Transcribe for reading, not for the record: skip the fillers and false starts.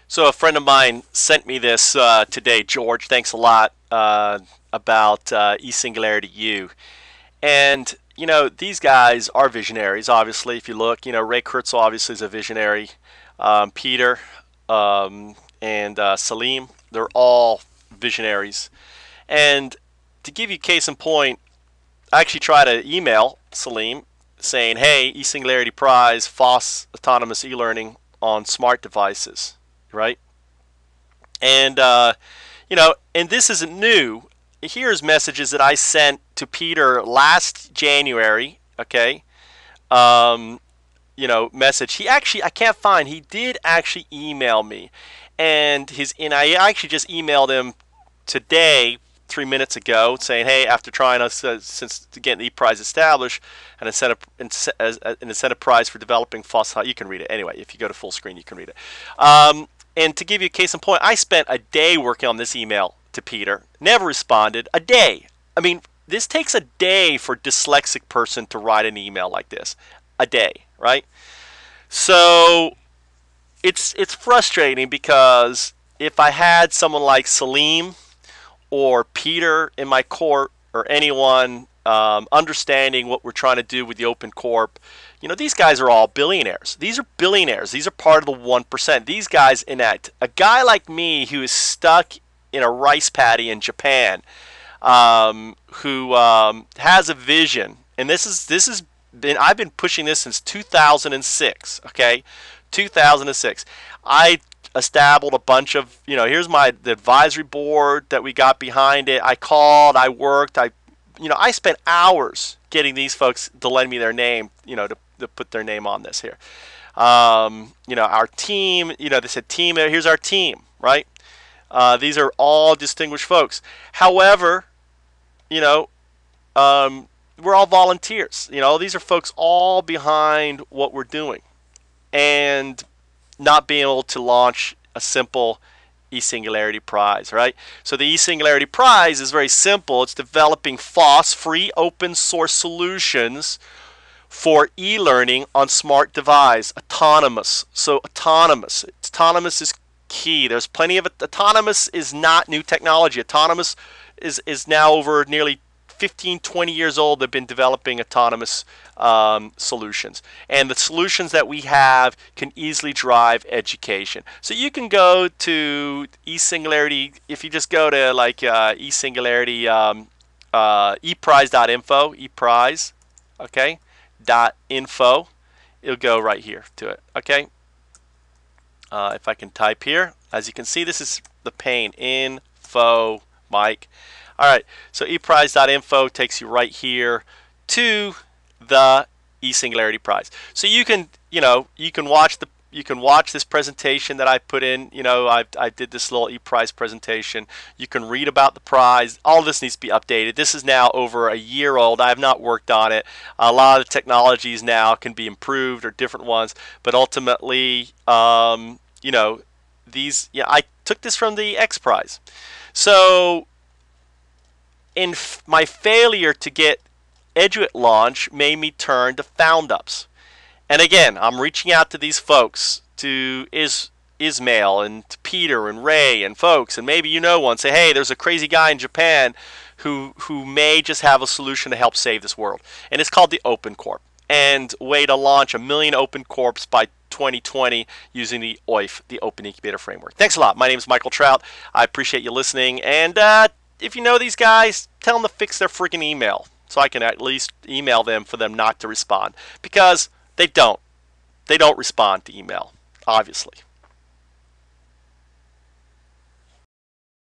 So a friend of mine sent me this today, George. Thanks a lot about eSingularity U. And these guys are visionaries. Obviously, if you look, Ray Kurzeil obviously is a visionary. Peter and Salim, they're all visionaries. And to give you case in point, I actually tried to email Salim saying, "Hey, eSingularity Prize, FOSS autonomous e-learning on smart devices." Right? And and this isn't new. Here's messages that I sent to Peter last January. Okay, message. He actually, I can't find. He did actually email me, and I actually just emailed him today, 3 minutes ago, saying, "Hey, after trying us since getting the prize established, an incentive prize for developing FOSS." You can read it anyway. If you go to full screen, you can read it. And to give you a case in point, I spent a day working on this email to Peter. Never responded. A day. I mean, this takes a day for a dyslexic person to write an email like this. A day, right? So it's frustrating because if I had someone like Salim or Peter in my court or anyone understanding what we're trying to do with the Open Corp, these guys are all billionaires. These are billionaires. These are part of the 1%. These guys enact. A guy like me who is stuck in a rice paddy in Japan, who has a vision, and I've been pushing this since 2006. Okay, 2006. I established a bunch of, here's the advisory board that we got behind it. I called, I worked, I spent hours getting these folks to lend me their name, to put their name on this here. Our team, they said team, here's our team, right? These are all distinguished folks. However, we're all volunteers. These are folks all behind what we're doing. And not being able to launch a simple eSingularity Prize, right? So the eSingularity Prize is very simple. It's developing FOSS, free open source solutions for e-learning on smart device, autonomous. So autonomous is key. There's plenty of it. Autonomous is not new technology. Autonomous is now over nearly 15, 20 years old. They've been developing autonomous solutions. And the solutions that we have can easily drive education. So you can go to eSingularity, if you just go to like eSingularity eprize.info, eprize, okay, .info, it'll go right here to it, okay? If I can type here, as you can see, this is the pane, info, Mike. All right, so eprize.info takes you right here to the eSingularity Prize. So you can watch this presentation that I put in. I did this little ePrize presentation. You can read about the prize. All this needs to be updated. This is now over a year old. I have not worked on it. A lot of the technologies now can be improved, or different ones, but ultimately, I took this from the X Prize. So in my failure to get Eduit launch made me turn to Foundups. And again, I'm reaching out to these folks, to Ismail and to Peter and Ray and folks, and maybe one, say, hey, there's a crazy guy in Japan who may just have a solution to help save this world. And it's called the Open Corp. And way to launch 1 million Open Corps by 2020 using the OIF, the Open Incubator Framework. Thanks a lot. My name is Michael Trout. I appreciate you listening. And if you know these guys, tell them to fix their freaking email, so I can at least email them for them not to respond, because they don't respond to email, obviously.